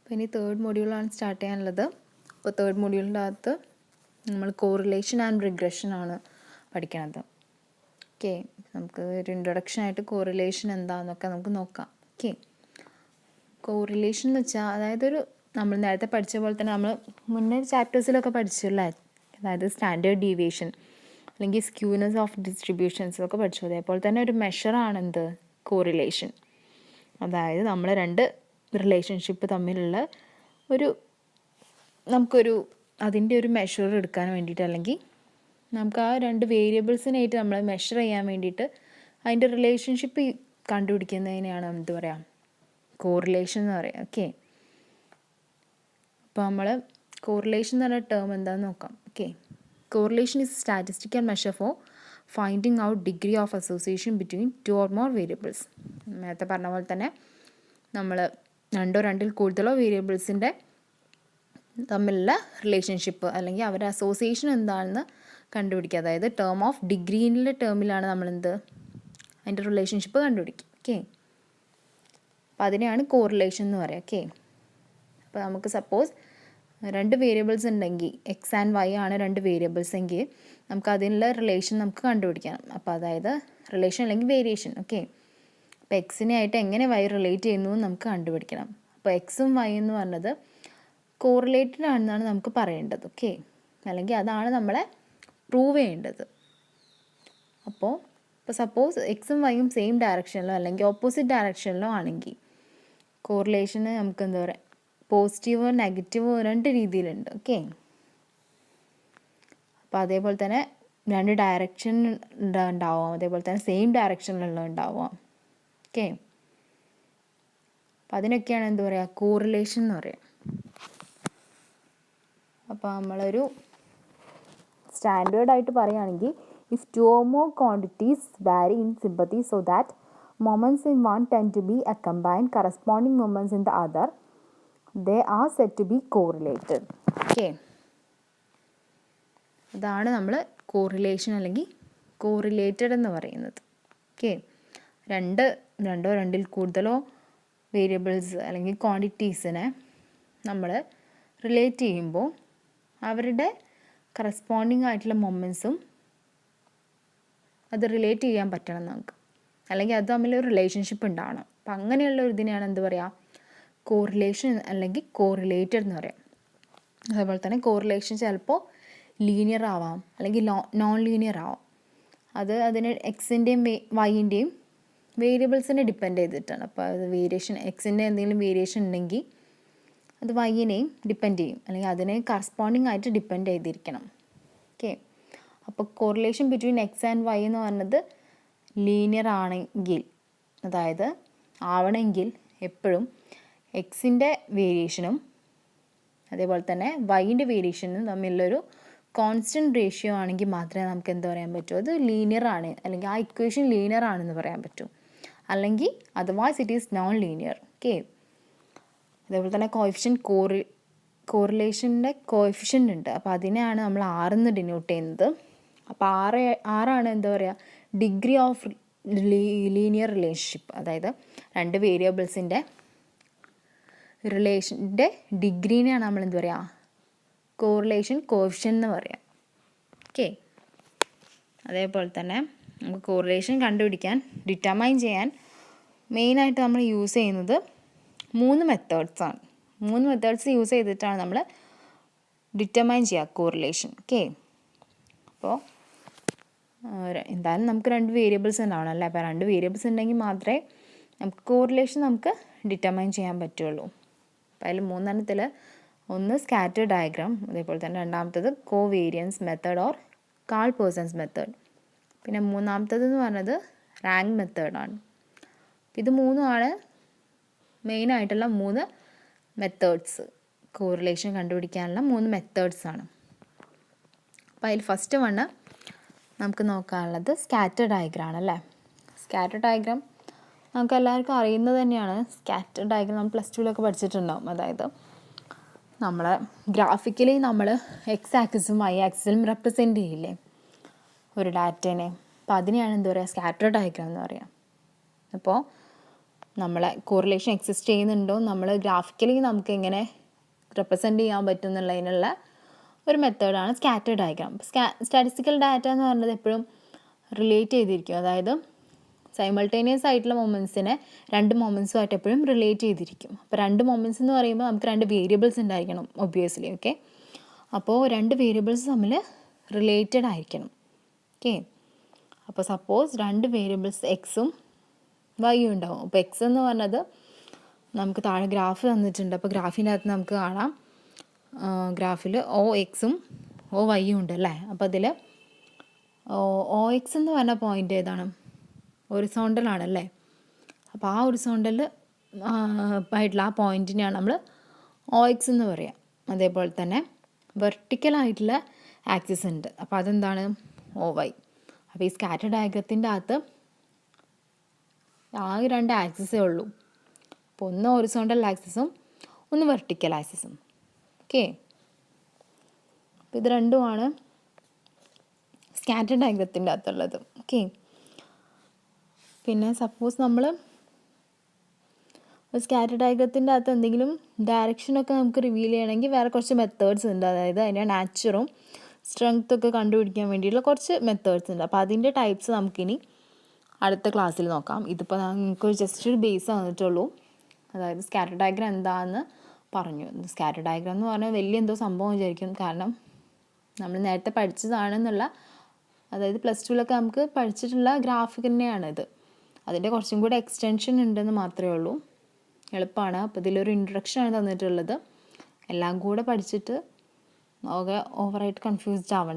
അപ്പോൾ ഇനി third മൊഡ്യൂളാണ് start ചെയ്യാനുള്ളത്. അപ്പോൾ തേർഡ് മൊഡ്യൂളിൻ്റെ അകത്ത് നമ്മൾ കോറിലേഷൻ ആൻഡ് റിഗ്രഷൻ ആണ് പഠിക്കണത്. ഓക്കെ, നമുക്ക് ഒരു ഇൻട്രൊഡക്ഷനായിട്ട് കോറിലേഷൻ എന്താണെന്നൊക്കെ നമുക്ക് നോക്കാം. ഓക്കെ, കോറിലേഷൻ എന്ന് വെച്ചാൽ അതായത് നമ്മൾ നേരത്തെ പഠിച്ച പോലെ തന്നെ നമ്മൾ മുന്നേ ചാപ്റ്റേഴ്സിലൊക്കെ പഠിച്ചല്ലേ, അതായത് സ്റ്റാൻഡേർഡ് ഡീവിയേഷൻ അല്ലെങ്കിൽ സ്ക്യൂനെസ് ഓഫ് ഡിസ്ട്രിബ്യൂഷൻസ് ഒക്കെ പഠിച്ചു. അതേപോലെ തന്നെ ഒരു മെഷറാണ് എന്ത് കോറിലേഷൻ. അതായത് നമ്മൾ രണ്ട് റിലേഷൻഷിപ്പ് തമ്മിലുള്ള നമുക്കൊരു അതിൻ്റെ ഒരു മെഷർ എടുക്കാൻ വേണ്ടിയിട്ട്, അല്ലെങ്കിൽ നമുക്ക് ആ രണ്ട് വേരിയബിൾസിനായിട്ട് നമ്മൾ മെഷർ ചെയ്യാൻ വേണ്ടിയിട്ട് അതിൻ്റെ റിലേഷൻഷിപ്പ് കണ്ടുപിടിക്കുന്നതിനെയാണ് എന്ത് പറയുക, കോറിലേഷൻ എന്ന് പറയാം. ഓക്കെ, അപ്പോൾ നമ്മൾ കോറിലേഷൻ എന്ന് പറഞ്ഞ ടേം എന്താണെന്ന് നോക്കാം. Okay, correlation is statistical measure for finding out degree of association between two or more variables. നേരത്തെ പറഞ്ഞ പോലെ തന്നെ നമ്മൾ രണ്ടിൽ കൂടുതലോ വേരിയബിൾസിൻ്റെ തമ്മിലുള്ള റിലേഷൻഷിപ്പ് അല്ലെങ്കിൽ അവരുടെ അസോസിയേഷൻ എന്താണെന്ന് കണ്ടുപിടിക്കുക. അതായത് ടേം ഓഫ് ഡിഗ്രീൻ്റെ ടേമിലാണ് നമ്മളെന്ത് അതിൻ്റെ റിലേഷൻഷിപ്പ് കണ്ടുപിടിക്കുക. ഓക്കെ, അപ്പോൾ അതിനെയാണ് കോറിലേഷൻ എന്ന് പറയുക. ഓക്കെ, അപ്പോൾ നമുക്ക് സപ്പോസ് രണ്ട് വേരിയബിൾസ് ഉണ്ടെങ്കിൽ എക്സ് ആൻഡ് വൈ ആണ് രണ്ട് വേരിയബിൾസ് എങ്കിൽ നമുക്ക് അതിനുള്ള റിലേഷൻ നമുക്ക് കണ്ടുപിടിക്കണം. അപ്പോൾ അതായത് റിലേഷൻ അല്ലെങ്കിൽ വേരിയേഷൻ. ഓക്കെ, അപ്പോൾ എക്സിനെ ആയിട്ട് എങ്ങനെ വൈ റിലേറ്റ് ചെയ്യുന്നു എന്ന് നമുക്ക് കണ്ടുപിടിക്കണം. അപ്പോൾ എക്സും വൈ എന്ന് പറഞ്ഞത് കോറിലേറ്റഡ് ആണെന്നാണ് നമുക്ക് പറയേണ്ടത്. ഓക്കെ, അല്ലെങ്കിൽ അതാണ് നമ്മളെ പ്രൂവ് ചെയ്യേണ്ടത്. അപ്പോൾ സപ്പോസ് എക്സും വൈയും സെയിം ഡയറക്ഷനിലോ അല്ലെങ്കിൽ ഓപ്പോസിറ്റ് ഡയറക്ഷനിലോ ആണെങ്കിൽ കോറിലേഷന് നമുക്ക് എന്താ പറയുക, പോസിറ്റീവോ നെഗറ്റീവോ രണ്ട് രീതിയിലുണ്ട്. ഓക്കെ, അപ്പോൾ അതേപോലെ തന്നെ രണ്ട് ഡയറക്ഷൻ ഉണ്ടാവാം, അതേപോലെ തന്നെ സെയിം ഡയറക്ഷനിലുള്ള ഉണ്ടാവാം. ഓക്കെ, അപ്പം അതിനൊക്കെയാണ് എന്ത് പറയുക, കോറിലേഷൻ എന്ന് പറയുക. അപ്പോൾ നമ്മളൊരു സ്റ്റാൻഡേർഡായിട്ട് പറയുകയാണെങ്കിൽ if two or more quantities vary in sympathy so that moments in one tend to be accompanied corresponding moments in the other, they are said to be correlated. Okay, ഇതാണ് നമ്മൾ കോറിലേഷൻ അല്ലെങ്കിൽ correlated എന്ന് പറയുന്നത്. Okay, രണ്ടോ രണ്ടിൽ കൂടുതലോ variables അല്ലെങ്കിൽ ക്വാണ്ടിറ്റീസിനെ നമ്മൾ റിലേറ്റ് ചെയ്യുമ്പോൾ അവരുടെ കറസ്പോണ്ടിങ് ആയിട്ടുള്ള മൊമെൻറ്റ്സും അത് റിലേറ്റ് ചെയ്യാൻ പറ്റണം നമുക്ക്, അല്ലെങ്കിൽ അത് തമ്മിലൊരു റിലേഷൻഷിപ്പ് ഉണ്ടാവണം. അപ്പം അങ്ങനെയുള്ള ഒരു ഇതിനെയാണ് എന്ത് പറയുക, കോറിലേഷൻ അല്ലെങ്കിൽ കോറിലേറ്റഡ് എന്ന് പറയാം. അതേപോലെ തന്നെ കോറിലേഷൻ ചിലപ്പോൾ ലീനിയർ ആവാം അല്ലെങ്കിൽ നോൺ ലീനിയർ ആവാം. അത് അതിന് എക്സിൻ്റെയും വൈൻ്റെയും വേരിയബിൾസിനെ ഡിപ്പെൻഡ് ചെയ്തിട്ടാണ്. അപ്പോൾ അത് വേരിയേഷൻ എക്സിൻ്റെ എന്തെങ്കിലും വേരിയേഷൻ ഉണ്ടെങ്കിൽ അത് വൈനെയും ഡിപ്പെൻഡ് ചെയ്യും, അല്ലെങ്കിൽ അതിനെ കറസ്പോണ്ടിങ് ആയിട്ട് ഡിപ്പെൻഡ് ചെയ്തിരിക്കണം. ഓക്കെ, അപ്പോൾ correlation between X and Y എന്ന് പറഞ്ഞത് ലീനിയർ ആണെങ്കിൽ, അതായത് ആവണമെങ്കിൽ എപ്പോഴും എക്സിൻ്റെ വേരിയേഷനും അതേപോലെ തന്നെ വൈൻ്റെ വേരിയേഷനും തമ്മിലുള്ളൊരു കോൺസ്റ്റൻറ്റ് റേഷ്യോ ആണെങ്കിൽ മാത്രമേ നമുക്ക് എന്താ പറയാൻ പറ്റൂ, അത് ലീനിയർ ആണ് അല്ലെങ്കിൽ ആ ഇക്വേഷൻ ലീനിയർ ആണെന്ന് പറയാൻ പറ്റൂ. അല്ലെങ്കിൽ otherwise it is known linear. Okay, അതേപോലെ തന്നെ കോറിലേഷൻ്റെ കോഎഫിഷ്യൻ്റ് ഉണ്ട്. അപ്പോൾ അതിനെയാണ് നമ്മൾ ആറെന്ന് ഡിനോട്ട് ചെയ്യുന്നത്. അപ്പോൾ ആറാണ് എന്താ പറയുക, ഡിഗ്രി ഓഫ് ലീനിയർ റിലേഷൻഷിപ്പ്. അതായത് രണ്ട് വേരിയബിൾസിൻ്റെ റിലേഷൻ്റെ ഡിഗ്രീനെയാണ് നമ്മൾ എന്താ പറയുക, കോറിലേഷൻ കോഎഫിഷ്യൻ്റ് എന്ന് പറയാം. ഓക്കെ, അതേപോലെ തന്നെ നമുക്ക് കോറിലേഷൻ കണ്ടുപിടിക്കാൻ ഡിറ്റർമൈൻ ചെയ്യാൻ മെയിനായിട്ട് നമ്മൾ യൂസ് ചെയ്യുന്നത് 3 മെത്തേഡ്സാണ്. 3 മെത്തേഡ്സ് യൂസ് ചെയ്തിട്ടാണ് നമ്മൾ ഡിറ്റർമൈൻ ചെയ്യുക കോറിലേഷൻ. ഓക്കെ, അപ്പോൾ എന്തായാലും നമുക്ക് രണ്ട് വേരിയബിൾസ് ഉണ്ടാവണം അല്ലേ. അപ്പോൾ രണ്ട് വേരിയബിൾസ് ഉണ്ടെങ്കിൽ മാത്രമേ നമുക്ക് കോറിലേഷൻ നമുക്ക് ഡിറ്റർമൈൻ ചെയ്യാൻ പറ്റുള്ളൂ. അപ്പോൾ അതിൽ 3 ഒന്ന് സ്കാറ്റർ ഡയഗ്രാം, അതേപോലെ തന്നെ രണ്ടാമത്തത് covariance method or Karl Pearson's method, പിന്നെ മൂന്നാമത്തത് എന്ന് പറഞ്ഞത് റാങ്ക് മെത്തേഡാണ്. ഇത് മൂന്നുമാണ് മെയിനായിട്ടുള്ള 3 മെത്തേഡ്സ്, കോറിലേഷൻ കണ്ടുപിടിക്കാനുള്ള 3 മെത്തേഡ്സാണ്. അപ്പോൾ അതിൽ ഫസ്റ്റ് വണ്ണ് നമുക്ക് നോക്കാനുള്ളത് സ്കാറ്റർ ഡയഗ്രാം ആണല്ലേ. സ്കാറ്റർ ഡയഗ്രാം നമുക്ക് എല്ലാവർക്കും അറിയുന്നത് തന്നെയാണ്. സ്കാറ്റർ ഡയഗ്രാം നമ്മൾ +2 പഠിച്ചിട്ടുണ്ടാവും. അതായത് നമ്മൾ ഗ്രാഫിക്കലി നമ്മൾ എക്സ് ആക്സിസും വൈ ആക്സിസും റെപ്രസെൻറ്റ് ചെയ്യില്ലേ ഒരു ഡാറ്റേനെ. അപ്പോൾ അതിനെയാണ് എന്താ പറയുക, സ്കാറ്റർ ഡയഗ്രാം എന്ന് പറയുക. അപ്പോൾ നമ്മളെ കോറിലേഷൻ എക്സിസ്റ്റ് ചെയ്യുന്നുണ്ടോ നമ്മൾ ഗ്രാഫിക്കലി നമുക്ക് എങ്ങനെ റെപ്രസെൻറ്റ് ചെയ്യാൻ പറ്റും എന്നുള്ളതിനുള്ള ഒരു മെത്തേഡാണ് സ്കാറ്റേർഡ് ഡയഗ്രാം. സ്റ്റാറ്റിസ്റ്റിക്കൽ ഡാറ്റ എന്ന് പറയുന്നത് എപ്പോഴും റിലേറ്റ് ചെയ്തിരിക്കും, അതായത് സൈമൾട്ടേനിയസ് ആയിട്ടുള്ള മൊമെൻറ്റ്സിനെ രണ്ട് മൊമെൻറ്റ്സുമായിട്ട് എപ്പോഴും റിലേറ്റ് ചെയ്തിരിക്കും. അപ്പോൾ രണ്ട് മൊമെൻറ്റ്സ് എന്ന് പറയുമ്പോൾ നമുക്ക് രണ്ട് വേരിയബിൾസ് ഉണ്ടായിരിക്കണം ഒബ്വിയസ്ലി. ഓക്കെ, അപ്പോൾ രണ്ട് വേരിയബിൾസ് തമ്മിൽ റിലേറ്റഡ് ആയിരിക്കണം. ഓക്കെ, അപ്പോൾ സപ്പോസ് രണ്ട് വേരിയബിൾസ് എക്സും വൈയും ഉണ്ടാവും. അപ്പോൾ എക്സ് എന്ന് പറഞ്ഞത് നമുക്ക് താഴെ ഗ്രാഫ് തന്നിട്ടുണ്ട്. അപ്പോൾ ഗ്രാഫിൻ്റെ അകത്ത് നമുക്ക് കാണാം ഗ്രാഫിൽ ഒ എക്സും ഒ വൈയും ഉണ്ട് അല്ലേ. അപ്പോൾ അതിൽ ഒ എക്സ് എന്ന് പറഞ്ഞ പോയിൻ്റ് ഏതാണ്? ഹൊറിസോണ്ടലാണല്ലേ. അപ്പോൾ ആ ഹൊറിസോണ്ടൽ ആയിട്ടുള്ള ആ പോയിൻറ്റിനെയാണ് നമ്മൾ ഒ എക്സ് എന്ന് പറയാം. അതേപോലെ തന്നെ വെർട്ടിക്കലായിട്ടുള്ള ആക്സിസ് ഉണ്ട്, അപ്പോൾ അതെന്താണ്? O Y. അപ്പോൾ ഈ സ്കാറ്റർ ഡയഗ്രത്തിൻ്റെ അകത്ത് ആകെ രണ്ട് ആക്സിസേ ഉള്ളൂ. അപ്പോൾ ഒന്ന് ഹൊറിസോണ്ടൽ ആക്സിസും ഒന്ന് വെർട്ടിക്കൽ ആക്സിസും. ഓക്കെ, അപ്പോൾ ഇത് രണ്ടുമാണ് സ്കാറ്റർ ഡയഗ്രത്തിൻ്റെ അകത്തുള്ളത്. ഓക്കെ, പിന്നെ സപ്പോസ് നമ്മൾ സ്കാറ്റർ ഡയഗ്രത്തിൻ്റെ അകത്ത് എന്തെങ്കിലും ഡയറക്ഷനൊക്കെ നമുക്ക് റിവീൽ ചെയ്യണമെങ്കിൽ വേറെ കുറച്ച് മെത്തേഡ്സ് ഉണ്ട്. അതായത് അതിൻ്റെ നാച്ചുറും സ്ട്രെങ്ത്തൊക്കെ കണ്ടുപിടിക്കാൻ വേണ്ടിയിട്ടുള്ള കുറച്ച് മെത്തേഡ്സ് ഉണ്ട്. അപ്പോൾ അതിൻ്റെ ടൈപ്സ് നമുക്കിനി അടുത്ത ക്ലാസ്സിൽ നോക്കാം. ഇതിപ്പോൾ നമുക്ക് ജസ്റ്റ് ഒരു ബേസ് തന്നിട്ടുള്ളൂ. അതായത് സ്കാറ്റർ ഡയഗ്രാം എന്താണെന്ന് പറഞ്ഞു. സ്കാറ്റർ ഡയഗ്രാം എന്ന് പറഞ്ഞാൽ വലിയ എന്തോ സംഭവം വിചാരിക്കും, കാരണം നമ്മൾ നേരത്തെ പഠിച്ചതാണെന്നുള്ള, അതായത് പ്ലസ് ടുവിലൊക്കെ നമുക്ക് പഠിച്ചിട്ടുള്ള ഗ്രാഫ് തന്നെയാണിത്. അതിൻ്റെ കുറച്ചും കൂടെ എക്സ്റ്റൻഷൻ ഉണ്ടെന്ന് മാത്രമേ ഉള്ളൂ. എളുപ്പമാണ്. അപ്പോൾ ഇതിലൊരു ഇൻട്രൊഡക്ഷനാണ് തന്നിട്ടുള്ളത്. എല്ലാം കൂടെ പഠിച്ചിട്ട് ഓവറായിട്ട് കൺഫ്യൂസ്ഡ് ആവണ്ട.